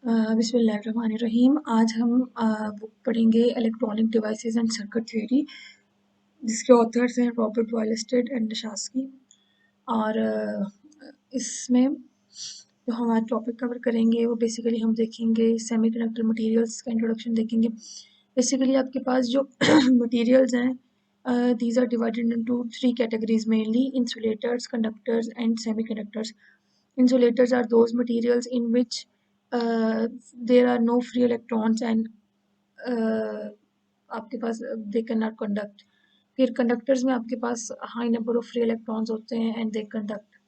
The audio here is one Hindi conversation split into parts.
बिस्मिल्लाहिर्रहमानिर्रहीम। आज हम बुक पढ़ेंगे electronic devices and circuit theory, जिसके ऑथर्स हैं रॉबर्ट बॉयलस्टेड एंड शास्की। और इसमें जो हम आज टॉपिक कवर करेंगे वो बेसिकली हम देखेंगे सेमीकंडक्टर मटेरियल्स का इंट्रोडक्शन देखेंगे। बेसिकली आपके पास जो मटेरियल्स हैं, these are divided into three categories mainly: insulators, conductors and semiconductors. Insulators are those materials in which there are no free electrons and आपके पास they cannot conduct. फिर conductors में आपके पास high number of free electrons होते हैं and they conduct.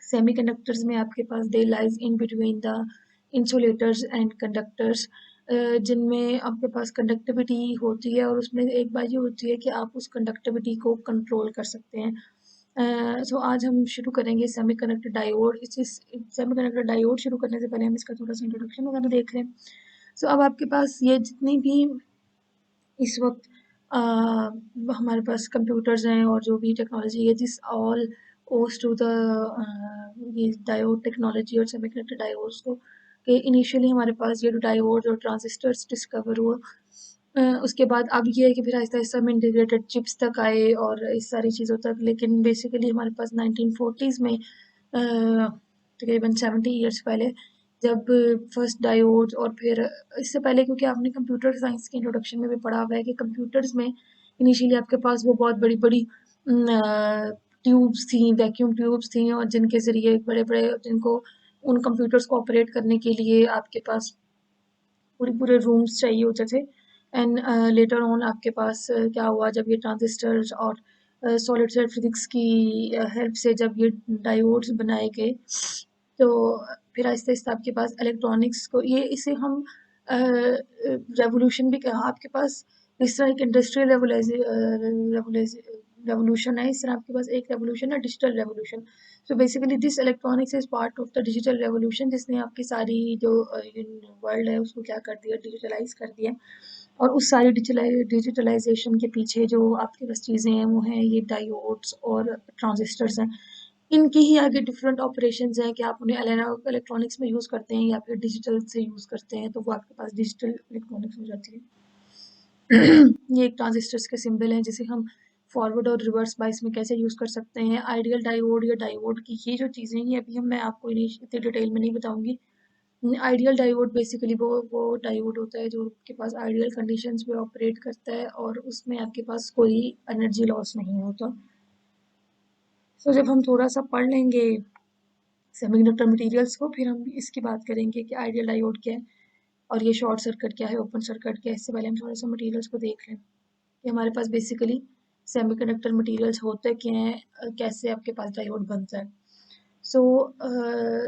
Semiconductors में आपके पास they lies in between the insulators and conductors, जिनमें आपके पास कंडक्टिविटी होती है और उसमें एक बात ये होती है कि आप उस कंडक्टिविटी को कंट्रोल कर सकते हैं। सो आज हम शुरू करेंगे सेमीकंडक्टर डायोड। इस सेमीकंडक्टर डायोड शुरू करने से पहले हम इसका थोड़ा सा इंट्रोडक्शन वगैरह देख लें। सो अब आपके पास ये जितनी भी इस वक्त हमारे पास कंप्यूटर्स हैं और जो भी टेक्नोलॉजी है, दिस ऑल ओस टू द ये डायोड टेक्नोलॉजी और सेमीकंडक्टर डायोड्स को, कि इनिशियली हमारे पास ये डायोड्स और ट्रांजिस्टर्स डिस्कवर हुआ। उसके बाद अब ये है कि फिर आहिस्ता आहिस्ता हम इंटीग्रेटेड चिप्स तक आए और इस सारी चीज़ों तक। लेकिन बेसिकली हमारे पास 1940s में तकरीबन 70 ईयर्स पहले जब फर्स्ट डायोड, और फिर इससे पहले क्योंकि आपने कंप्यूटर साइंस के इंट्रोडक्शन में भी पढ़ा हुआ है कि कंप्यूटर्स में इनिशियली आपके पास वो बहुत बड़ी बड़ी ट्यूब्स थी, वैक्यूम ट्यूब्स थी, और जिनके ज़रिए बड़े बड़े जिनको उन कंप्यूटर्स को ऑपरेट करने के लिए आपके पास पूरे रूम्स चाहिए होते थे। एंड लेटर ऑन आपके पास क्या हुआ, जब ये ट्रांजिस्टर्स और सॉलिड स्टेट फिजिक्स की हेल्प से जब ये डायोड्स बनाए गए, तो फिर आहिस्ता आहिस्ता आपके पास इलेक्ट्रॉनिक्स को ये इसे हम रेवोल्यूशन भी कहा। आपके पास इस तरह एक इंडस्ट्रियल रेवोल्यूशन है, इस तरह आपके पास एक रेवोल्यूशन है digital revolution. So basically this electronics is part of the digital revolution, जिसने आपकी सारी जो वर्ल्ड है उसको क्या कर दिया, डिजिटलाइज कर दिया। और उस सारी डिजिटलाइजेशन के पीछे जो आपके पास चीज़ें हैं वो हैं ये डायोड्स और ट्रांजिस्टर्स हैं। इनकी ही आगे डिफरेंट ऑपरेशंस हैं कि आप उन्हें एनालॉग इलेक्ट्रॉनिक्स में यूज़ करते हैं या फिर डिजिटल से यूज़ करते हैं, तो वो आपके पास डिजिटल इलेक्ट्रॉनिक्स हो जाती है। ये एक ट्रांजिस्टर्स के सिंबल हैं जिसे हम फॉरवर्ड और रिवर्स बायस में कैसे यूज़ कर सकते हैं। आइडियल डायोड या डायोड की ये जो चीज़ें हैं, ये अभी मैं आपको इतनी डिटेल में नहीं बताऊंगी। आइडियल डायोड बेसिकली वो डायोड होता है जो आपके पास आइडियल कंडीशंस में ऑपरेट करता है और उसमें आपके पास कोई एनर्जी लॉस नहीं होता। तो जब हम थोड़ा सा पढ़ लेंगे सेमीकंडक्टर मटेरियल्स को, फिर हम इसकी बात करेंगे कि आइडियल डायोड क्या है और ये शॉर्ट सर्किट क्या है, ओपन सर्किट क्या है। इससे पहले हम थोड़ा सा मटेरियल्स को देख लें कि हमारे पास बेसिकली सेमीकंडक्टर मटेरियल्स होते क्या हैं, कैसे आपके पास डायोड बनता है। So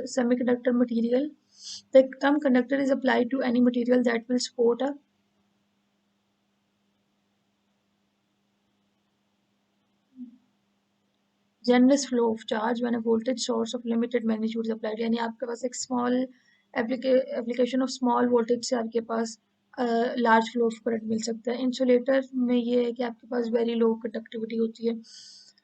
semiconductor material, the term conductor is applied to any material that will support a generous flow of charge when a voltage source of limited magnitude is applied। यानी आपके पास एक small application of small voltage से आपके पास लार्ज फ्लो ऑफ करंट मिल सकता है। इंसुलेटर में ये है कि आपके पास वेरी लो कंडक्टिविटी होती है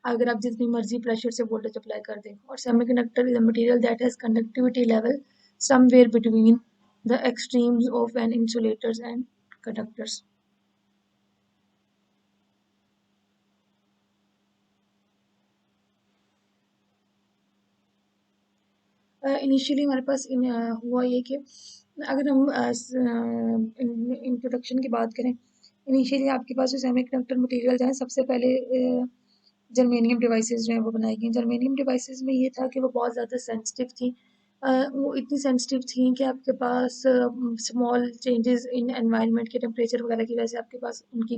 अगर आप जितनी मर्जी प्रेशर से वोल्टेज अप्लाई कर दें। और semiconductor is a material that has conductivity level somewhere between the extremes of an insulators and conductors. Initially हमारे पास हुआ ये कि अगर हम इंट्रोडक्शन की बात करें, इनिशियली आपके पास जो सेमीकंडक्टर मटेरियल्स हैं, सबसे पहले जर्मेनियम डिवाइसेस जो हैं वो बनाई गई। जर्मेनियम डिवाइसेस में ये था कि वो बहुत ज़्यादा सेंसिटिव थी। वो इतनी सेंसिटिव थी कि आपके पास स्मॉल चेंजेस इन एनवायरनमेंट के टेम्परेचर वगैरह की वजह से आपके पास उनकी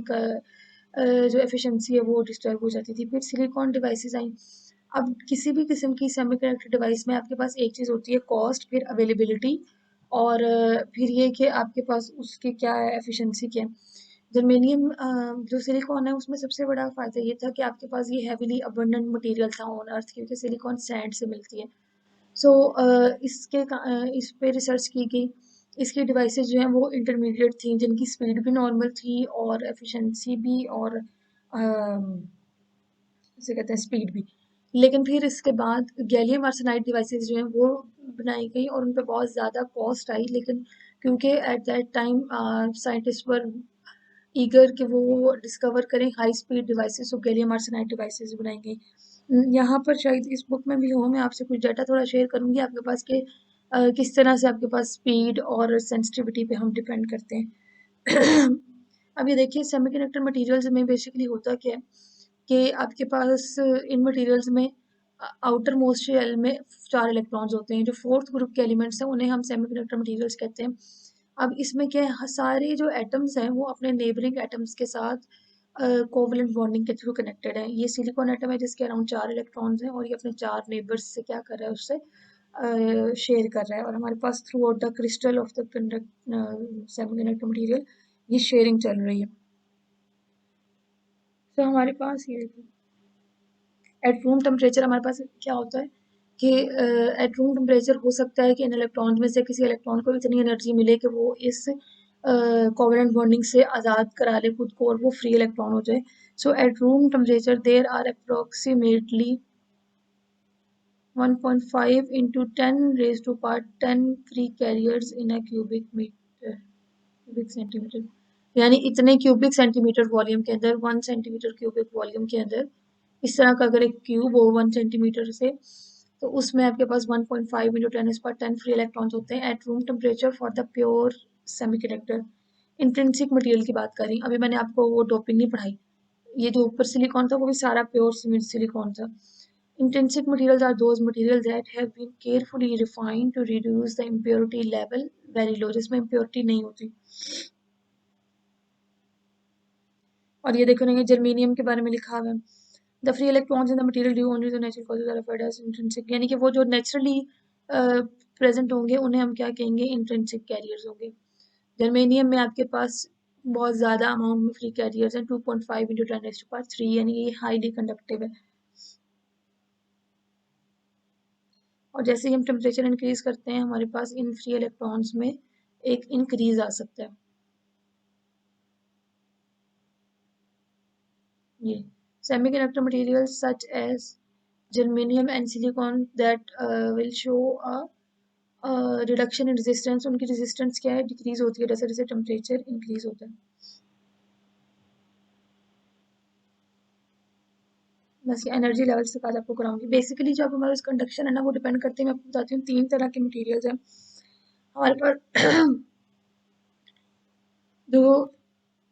जो एफिशिएंसी है वो डिस्टर्ब हो जाती थी। फिर सिलिकॉन डिवाइसेस आई। अब किसी भी किस्म की सेमीकंडक्टर डिवाइस में आपके पास एक चीज़ होती है कॉस्ट, फिर अवेलेबिलिटी, और फिर ये कि आपके पास उसकी क्या है, एफिशिएंसी क्या है। जर्मेनियम जो सिलिकॉन है उसमें सबसे बड़ा फ़ायदा ये था कि आपके पास ये हैविली अबंडेंट मटेरियल था ऑन अर्थ, क्योंकि सिलिकॉन सैंड से मिलती है। सो इस पे रिसर्च की गई। इसकी डिवाइसेस जो हैं वो इंटरमीडिएट थी, जिनकी स्पीड भी नॉर्मल थी और एफिशिएंसी भी, और जिसे कहते हैं स्पीड भी। लेकिन फिर इसके बाद गैलियम आर्सेनाइड डिवाइसेस जो हैं वो बनाई गई और उन पे बहुत ज़्यादा कॉस्ट आई, लेकिन क्योंकि at that time scientist were eager कि वो डिस्कवर करें हाई स्पीड डिवाइसेस, तो गैलियम आर्सेनाइड डिवाइसेस बनाई गई। यहाँ पर शायद इस बुक में भी हो, मैं आपसे कुछ डाटा थोड़ा शेयर करूँगी आपके पास कि किस तरह से आपके पास स्पीड और सेंसिटिविटी पे हम डिपेंड करते हैं। अब ये देखिए सेमीकंडक्टर मटेरियल्स में बेसिकली होता क्या है कि आपके पास इन मटेरियल्स में आउटर मोस्ट शेल में 4 इलेक्ट्रॉन्स होते हैं, जो फोर्थ ग्रुप के एलिमेंट्स हैं उन्हें हम सेमीकंडक्टर मटेरियल्स कहते हैं। अब इसमें क्या है, सारे जो एटम्स हैं वो अपने नेबरिंग एटम्स के साथ कोवलेंट बॉन्डिंग के थ्रू कनेक्टेड है। ये सिलिकॉन एटम है जिसके अराउंड 4 इलेक्ट्रॉन्स हैं और ये अपने 4 नेबर्स से क्या कर रहा है, उससे शेयर कर रहा है, और हमारे pass through out the crystal of the semiconductor material ये शेयरिंग चल रही है। तो हमारे पास ये एट रूम टेम्परेचर हमारे पास क्या होता है कि एट रूम टेम्परेचर हो सकता है कि इन इलेक्ट्रॉन में से किसी इलेक्ट्रॉन को इतनी एनर्जी मिले कि वो इस कोवेलेंट बॉन्डिंग से आज़ाद करा ले खुद को और वो फ्री इलेक्ट्रॉन हो जाए। So at room temperature there are approximately 1.5 into 10 raised to power 10 free carriers in a cubic centimeter, यानी इतने क्यूबिक सेंटीमीटर वॉल्यूम के अंदर 1 सेंटीमीटर क्यूबिक वॉल्यूम के अंदर इस तरह का अगर एक क्यूब हो 1 सेंटीमीटर से, तो उसमें आपके पास 1.5 इंटू 10 फ्री इलेक्ट्रॉन्स होते हैं eight room temperature for the pure semiconductor. Intrinsic material की बात करें, अभी मैंने आपको वो डोपिंग नहीं पढ़ाई, ये जो ऊपर सिलिकॉन था वो भी सारा प्योर सिलिकॉन था। Intrinsic materials are those materials that have been carefully refined to reduce the impurity level very low, जिसमें impurity नहीं होती। और ये देखो जर्मेनियम के बारे में लिखा हुआ है, the free electrons in the material due only to natural causes are referred as intrinsic, यानी कि वो जो नेचुरली प्रेजेंट होंगे उन्हें हम क्या कहेंगे, इंट्रिंसिक कैरियर्स होंगे। जर्मेनियम में आपके पास बहुत ज़्यादा अमाउंट में फ्री कैरियर्स हैं 2.5 इंटू 10⁻3, यानी ये हाईली कंडक्टिव है। और जैसे ही हम टेम्परेचर इंक्रीज करते हैं हमारे पास इन फ्री इलेक्ट्रॉन्स में एक इंक्रीज आ सकता है। ये semiconductor materials such as germanium and silicon that will show a reduction in resistance, उनकी रेजिस्टेंस क्या है, डिक्रीज होती है जैसे जैसे टेम्परेचर इंक्रीज होता है। बस ये एनर्जी लेवल्स तक आज आपको कराऊंगी। बेसिकली जो हमारा कंडक्शन है ना वो डिपेंड करते हैं, मैं आपको बताती हूँ 3 तरह के मटेरियल्स हैं हमारे पास। जो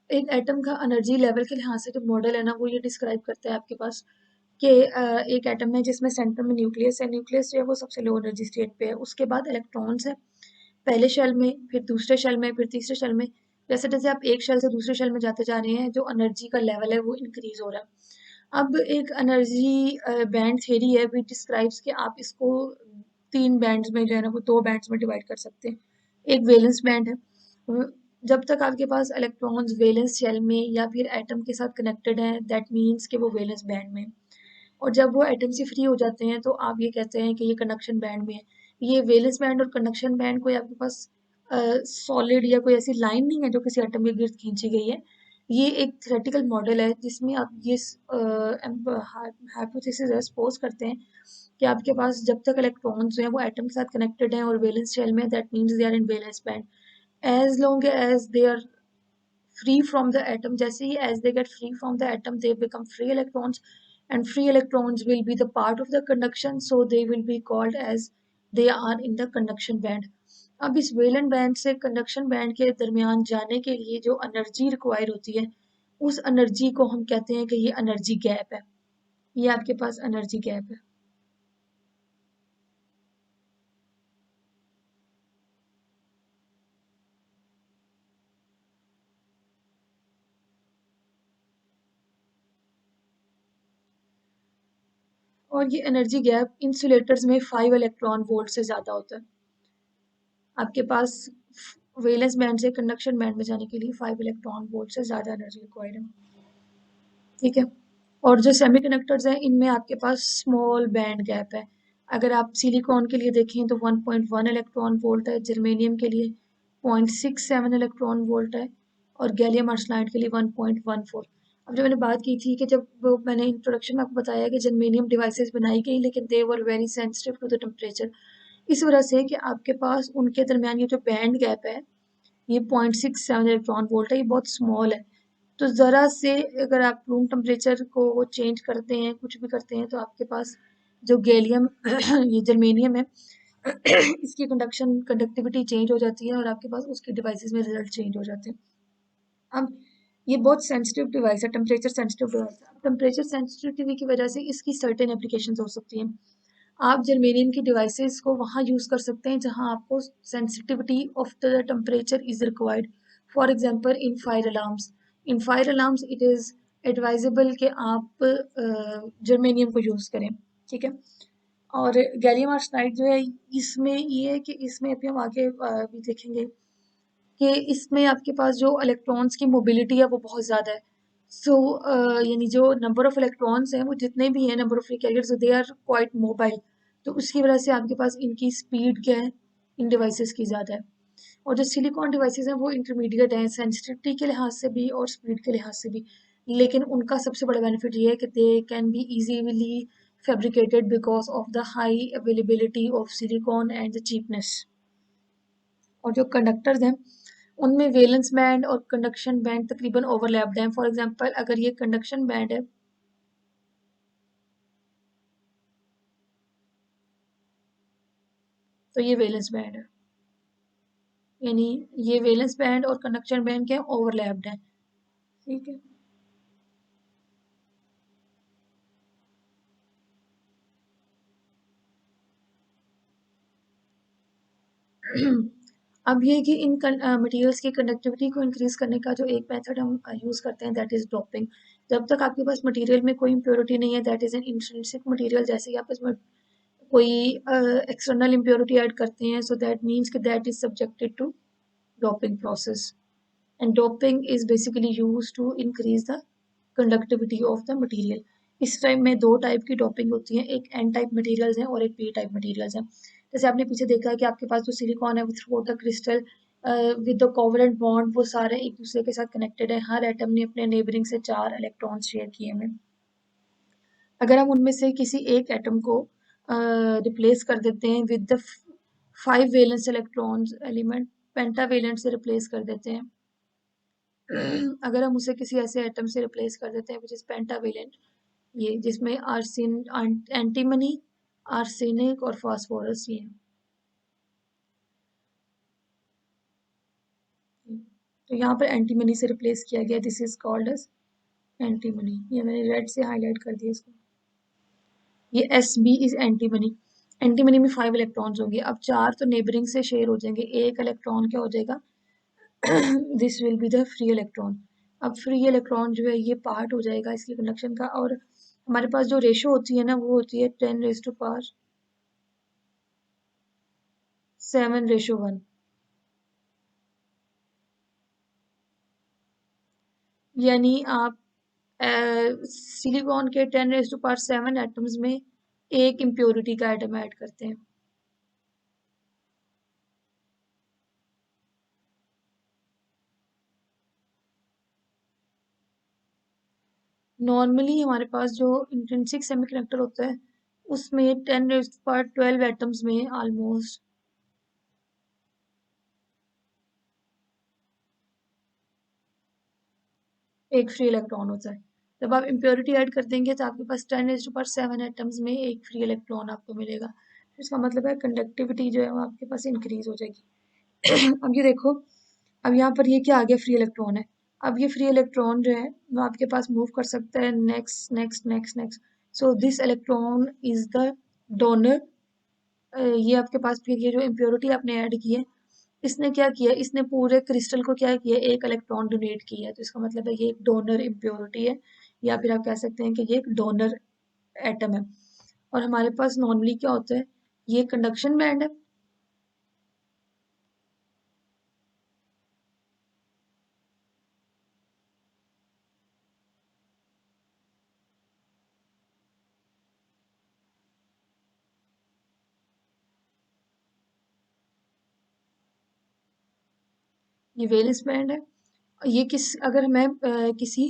एक एटम का एनर्जी लेवल के लिहाज से जो मॉडल है ना वो ये डिस्क्राइब करता है आपके पास कि एक एटम है जिसमें सेंटर में न्यूक्लियस है, न्यूक्लियस जो है वो सबसे लो एनर्जी स्टेट पे है, उसके बाद इलेक्ट्रॉन्स है पहले शेल में, फिर दूसरे शेल में, फिर तीसरे शेल में। जैसे जैसे आप एक शेल से दूसरे शेल में जाते जा रहे हैं जो एनर्जी का लेवल है वो इंक्रीज हो रहा है। अब एक एनर्जी बैंड थ्योरी है विच डिस्क्राइब्स कि आप इसको 3 बैंड्स में जो है ना वो 2 बैंड्स में डिवाइड कर सकते हैं। एक वैलेंस बैंड है, जब तक आपके पास इलेक्ट्रॉन्स वैलेंस शेल में या फिर एटम के साथ कनेक्टेड हैं दैट मीन्स कि वो वैलेंस बैंड में, और जब वो एटम से फ्री हो जाते हैं तो आप ये कहते हैं कि ये कंडक्शन बैंड में है। ये वैलेंस बैंड और कंडक्शन बैंड कोई आपके पास सॉलिड या कोई ऐसी लाइन नहीं है जो किसी एटम के गिर्द खींची गई है, ये एक थ्योरेटिकल मॉडल है जिसमें आप ये हाइपोथेसिस सपोज करते हैं कि आपके पास जब तक इलेक्ट्रॉन्स जो हैं वो एटम के साथ कनेक्टेड हैं और वैलेंस शेल में, that means they are in valence band. as long as they are free from the atom, जैसे ही as they get free from the atom they become free electrons, and free electrons will be the part of the conduction, so they will be called as they are in the conduction band। अब इस वैलेंट बैंड से कंडक्शन बैंड के दरमियान जाने के लिए जो एनर्जी रिक्वायर होती है उस एनर्जी को हम कहते हैं कि ये एनर्जी गैप है, ये आपके पास एनर्जी गैप है। और ये एनर्जी गैप इंसुलेटर्स में 5 इलेक्ट्रॉन वोल्ट से ज़्यादा होता है। आपके पास वैलेंस बैंड से कंडक्शन बैंड में जाने के लिए 5 इलेक्ट्रॉन वोल्ट से ज़्यादा एनर्जी रिक्वायर्ड है, ठीक है। और जो सेमीकंडक्टर्स हैं इनमें आपके पास स्मॉल बैंड गैप है। अगर आप सिलिकॉन के लिए देखें तो 1.1 इलेक्ट्रॉन वोल्ट है, जर्मेनियम के लिए 0.67 इलेक्ट्रॉन वोल्ट है, और गैलियम आर्सेनाइड के लिए 1.14। अब जो मैंने बात की थी कि जब मैंने इंट्रोडक्शन में आपको बताया कि जर्मेनियम डिवाइसेस बनाई गई लेकिन they were very sensitive to the temperature, इस वजह से कि आपके पास उनके दरमियान ये जो बैंड गैप है ये 0.67 इलेक्ट्रॉन वोल्ट है, ये बहुत स्मॉल है। तो ज़रा से अगर आप रूम टेम्परेचर को चेंज करते हैं, कुछ भी करते हैं, तो आपके पास जो गैलियम ये जर्मेनियम है इसकी कंडक्टिविटी चेंज हो जाती है और आपके पास उसके डिवाइसेस में रिजल्ट चेंज हो जाते हैं। अब ये बहुत सेंसिटिव डिवाइस है, टेम्परेचर सेंसिटिव डिवाइस है। टेम्परेचर सेंसिटिविटी की वजह से इसकी सर्टेन एप्लीकेशंस हो सकती हैं। आप जर्मेनियम की डिवाइसेस को वहाँ यूज़ कर सकते हैं जहाँ आपको sensitivity of the temperature is required. For example in fire alarms, it is advisable कि आप जर्मेनियम को यूज़ करें, ठीक है। और गैलियम आर्सेनाइड जो है इसमें ये है कि इसमें अभी हम आगे भी देखेंगे कि इसमें आपके पास जो इलेक्ट्रॉन्स की मोबिलिटी है वो बहुत ज़्यादा है। सो यानी जो नंबर ऑफ इलेक्ट्रॉन्स हैं वो जितने भी हैं, number of free carriers, they are quite mobile. तो उसकी वजह से आपके पास इनकी स्पीड क्या है, इन डिवाइसेस की ज़्यादा है। और जो सिलिकॉन डिवाइसेस हैं वो इंटरमीडिएट हैं सेंसिटिविटी के लिहाज से भी और स्पीड के लिहाज से भी, लेकिन उनका सबसे बड़ा बेनिफिट ये है कि they can be easily fabricated because of the high availability of silicon and the cheapness. और जो कंडक्टर्स हैं उनमें वैलेंस बैंड और कंडक्शन बैंड तकरीबन ओवरलैप्ड हैं। फॉर एग्जांपल अगर ये कंडक्शन बैंड है तो ये वैलेंस बैंड है, यानी ये वैलेंस बैंड और कंडक्शन बैंड के ओवरलैप्ड है, ठीक है। अब ये कि इन मटेरियल्स की कंडक्टिविटी को इंक्रीज करने का जो एक मेथड हम यूज करते हैं दैट इज डोपिंग। जब तक आपके पास मटेरियल में कोई इम्प्योरिटी नहीं है that is an intrinsic material, जैसे ही आप इसमें कोई एक्सटर्नल इम्प्योरिटी ऐड करते हैं सो दैट मीन्स कि that is subjected to doping process. And doping is basically used to increase the conductivity of the material. इस टाइप में दो टाइप की डोपिंग होती है, एक एन टाइप मटेरियल्स हैं और एक पी टाइप मटेरियल्स हैं। जैसे आपने पीछे देखा है कि आपके पास जो सिलिकॉन है through the crystal with the covalent bond वो सारे एक दूसरे के साथ कनेक्टेड है, हर एटम ने अपने नेबरिंग से 4 इलेक्ट्रॉन्स शेयर किए हैं। अगर हम उनमें से किसी एक एटम को रिप्लेस कर देते हैं with the 5 valence electrons element, pentavalent से रिप्लेस कर देते हैं, अगर हम उसे किसी ऐसे एटम से रिप्लेस कर देते हैं विच इज पेंटावेलेंट, ये जिसमें आर्सिन एंटीमनी, आर्सेनिक और फास्फोरस ये हैं। तो यहाँ पर एंटीमनी से रिप्लेस किया गया, this is called as antimony, ये मैंने रेड से हाईलाइट कर दिया इसको। ये S B is antimony. Antimony में 5 इलेक्ट्रॉन्स होंगे, अब 4 तो नेबरिंग से शेयर हो जाएंगे, एक इलेक्ट्रॉन क्या हो जाएगा this will be the free electron. अब फ्री इलेक्ट्रॉन जो है ये पार्ट हो जाएगा इसकी कंडक्शन का, और हमारे पास जो रेशो होती है ना वो होती है 10⁻⁷ यानी आप सिलिकॉन के 10⁻⁷ एटम्स में एक इम्प्योरिटी का एटम ऐड करते हैं। नॉर्मली हमारे पास जो इंट्रिंसिक सेमीकंडक्टर होता है उसमें 10⁻12 एटम्स में ऑलमोस्ट एक फ्री इलेक्ट्रॉन होता है। जब आप इम्प्योरिटी ऐड कर देंगे तो आपके पास 10⁻7 एटम्स में एक फ्री इलेक्ट्रॉन आपको मिलेगा। तो इसका मतलब है कंडक्टिविटी जो है वो आपके पास इंक्रीज हो जाएगी। अब ये देखो, अब यहाँ पर ये क्या आ गया, फ्री इलेक्ट्रॉन है। अब ये फ्री इलेक्ट्रॉन जो है वो आपके पास मूव कर सकता है next next next next. So this electron is the donor. ये आपके पास फिर ये जो इम्प्योरिटी आपने ऐड की है इसने क्या किया, इसने पूरे क्रिस्टल को क्या किया, एक इलेक्ट्रॉन डोनेट किया है। तो इसका मतलब है ये एक डोनर इम्प्योरिटी है, या फिर आप कह सकते हैं कि ये एक डोनर एटम है। और हमारे पास नॉर्मली क्या होता है, ये कंडक्शन बैंड है। ये वैलेंस बैंड है। ये किस, अगर मैं किसी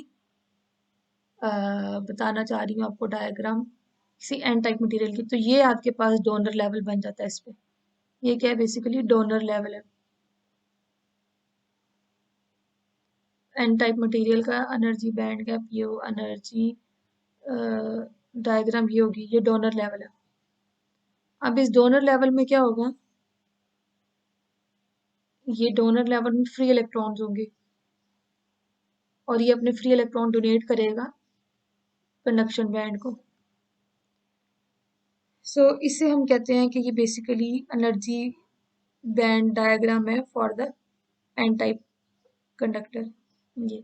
बताना चाह रही हूँ आपको डायग्राम किसी एन टाइप मटेरियल की, तो ये आपके पास डोनर लेवल बन जाता है इस पे। ये क्या है, बेसिकली डोनर लेवल है। एन टाइप मटेरियल का एनर्जी बैंड गैप, ये एनर्जी डायग्राम ये होगी, ये डोनर लेवल है। अब इस डोनर लेवल में क्या होगा, ये डोनर लेवल में फ्री इलेक्ट्रॉन्स होंगे और ये अपने फ्री इलेक्ट्रॉन डोनेट करेगा कंडक्शन बैंड को। सो इससे हम कहते हैं कि ये बेसिकली एनर्जी बैंड डायग्राम है for the N type conductor. ये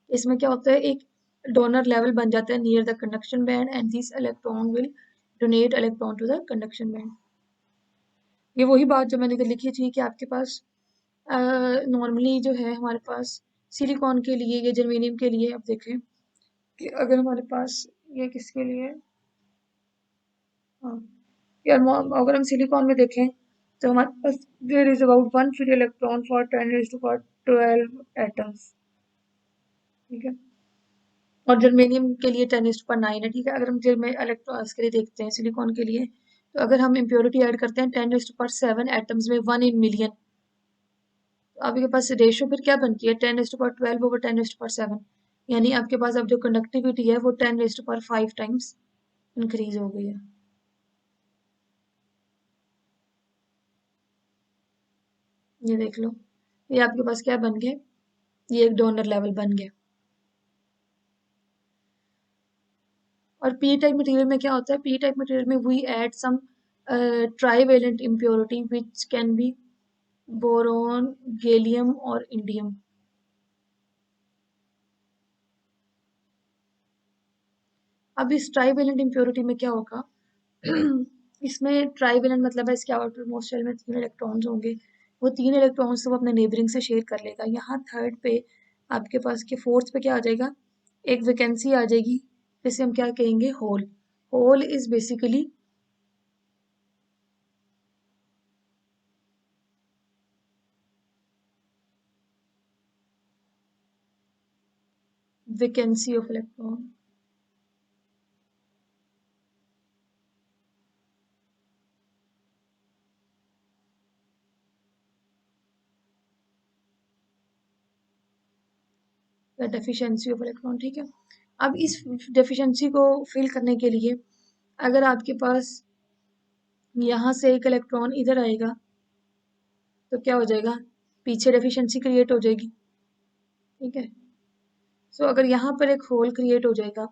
इसमें क्या होता है, एक डोनर लेवल बन जाता है near the conduction band and this electron will donate electron to the conduction band. ये वही बात जो मैंने लिखी थी कि आपके पास नॉर्मली जो है हमारे पास सिलिकॉन के लिए या जर्मेनियम के लिए, अब देखें कि अगर हमारे पास ये किसके लिए है, हाँ, यार अगर हम सिलिकॉन में देखें तो हमारे पास there is about 1 free electron for 10⁻12 atoms, ठीक है। और जर्मेनियम के लिए 10⁻9 है, ठीक है। अगर हम इलेक्ट्रॉन्स के लिए देखते हैं सिलिकॉन के लिए, तो अगर हम इम्प्योरिटी ऐड करते हैं 10⁻7 एटम्स में 1 in million, तो आपके पास रेशियो फिर क्या बनती है, 10⁻12 over 10⁻7, यानी आपके पास अब जो कंडक्टिविटी है वो 10⁻5 टाइम्स इंक्रीज हो गई है। ये देख लो, ये आपके पास क्या बन गया, ये एक डोनर लेवल बन गया। और पी टाइप मटेरियल में क्या होता है, पी टाइप मटेरियल में we add some trivalent impurity which can be boron, gallium और इंडियम। अब इस ट्राइवेलेंट इम्प्योरिटी में क्या होगा इसमें ट्राइवेलेंट मतलब है इसके आउटर मोस्ट शेल में 3 इलेक्ट्रॉन्स होंगे, वो 3 इलेक्ट्रॉन्स वो अपने नेबरिंग से शेयर कर लेगा। यहाँ थर्ड पे आपके पास के फोर्थ पे क्या आ जाएगा, एक वैकेंसी आ जाएगी जिसे हम क्या कहेंगे, hole. Hole is basically vacancy of electron. Deficiency of electron, ठीक है। अब इस डेफिशिएंसी को फिल करने के लिए अगर आपके पास यहाँ से एक इलेक्ट्रॉन इधर आएगा तो क्या हो जाएगा, पीछे डेफिशिएंसी क्रिएट हो जाएगी, ठीक है। सो अगर यहाँ पर एक होल क्रिएट हो जाएगा,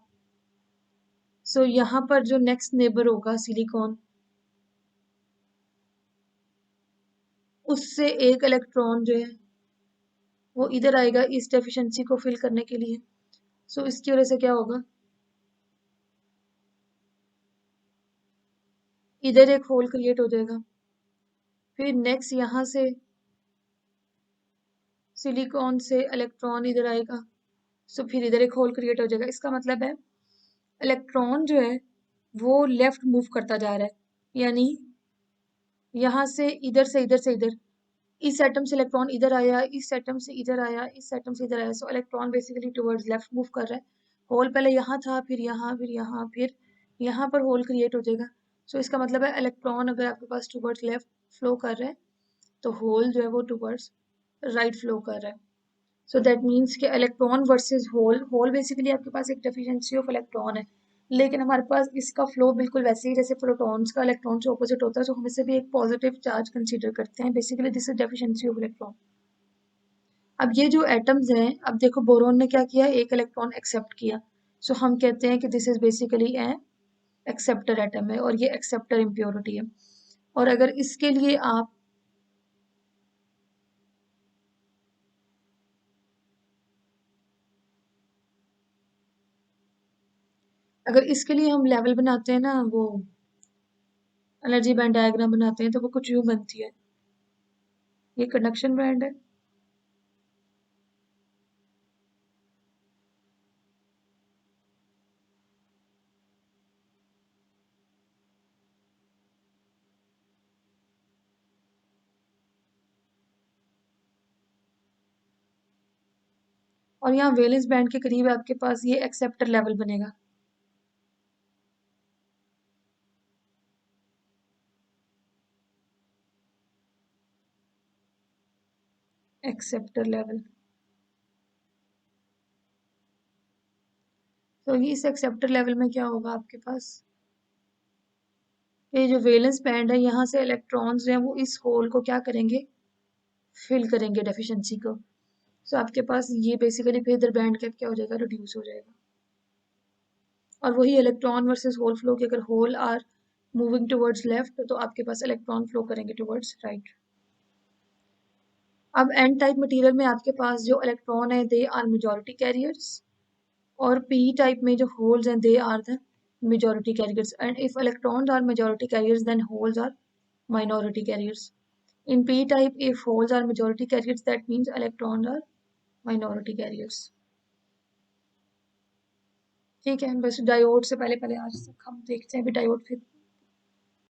सो यहाँ पर जो नेक्स्ट नेबर होगा सिलिकॉन, उससे एक इलेक्ट्रॉन जो है वो इधर आएगा इस डेफिशिएंसी को फिल करने के लिए। सो इसकी वजह से क्या होगा, इधर एक होल क्रिएट हो जाएगा, फिर नेक्स्ट यहाँ से सिलिकॉन से इलेक्ट्रॉन इधर आएगा, सो फिर इधर एक होल क्रिएट हो जाएगा। इसका मतलब है इलेक्ट्रॉन जो है वो लेफ्ट मूव करता जा रहा है, यानी यहाँ से इधर से इधर से इधर, इस एटम से इलेक्ट्रॉन इधर आया, इस एटम से इधर आया, इस एटम से इधर आया। सो electron basically towards left move कर रहा है। होल पहले यहाँ था, फिर यहाँ, फिर यहाँ, फिर यहाँ पर होल क्रिएट हो जाएगा। सो इसका मतलब है इलेक्ट्रॉन अगर आपके पास टुवर्ड्स लेफ्ट फ्लो कर रहा है तो होल जो है वो टुवर्ड्स राइट फ्लो कर रहा है। सो दैट मीन्स कि electron versus hole, hole basically आपके पास एक डेफिशिएंसी ऑफ इलेक्ट्रॉन है, लेकिन हमारे पास इसका फ्लो बिल्कुल वैसे ही जैसे प्रोटॉन्स का इलेक्ट्रॉन से ऑपोजिट होता है, तो हम इसे भी एक पॉजिटिव चार्ज कंसीडर करते हैं। Basically this is deficiency of electron. अब ये जो एटम्स हैं, अब देखो बोरोन ने क्या किया, एक इलेक्ट्रॉन एक्सेप्ट किया, सो हम कहते हैं कि this is basically A acceptor atom है और ये एक्सेप्टर इम्प्योरिटी है। और अगर इसके लिए आप अगर इसके लिए हम लेवल बनाते हैं ना, वो एनर्जी बैंड डायग्राम बनाते हैं, तो वो कुछ यूं बनती है, ये कंडक्शन बैंड है, और यहाँ वैलेंस बैंड के करीब आपके पास ये एक्सेप्टर लेवल बनेगा। एक्सेप्टर लेवल, तो इस एक्सेप्टर लेवल में क्या होगा आपके पास, ये जो वैलेंस बैंड है यहाँ से इलेक्ट्रॉन्स हैं वो इस होल को क्या करेंगे, फिल करेंगे डेफिशिएंसी को। सो आपके पास ये बेसिकली फिर इधर बैंड गैप क्या हो जाएगा, रिड्यूस हो जाएगा। और वही इलेक्ट्रॉन वर्सेस होल फ्लो की, अगर hole are moving towards left तो आपके पास इलेक्ट्रॉन फ्लो करेंगे टुवर्ड्स राइट। अब एन टाइप मटेरियल में आपके पास जो इलेक्ट्रॉन है दे आर मेजॉरिटी कैरियर्स, और पी टाइप में जो होल्स हैं they are the majority carriers, and if electrons are majority carriers then holes are minority carriers. In p type if holes are majority carriers that means electrons are minority carriers. ठीक है, बस डायोड से पहले पहले आज तक हम देखते हैं भी डायोड फिर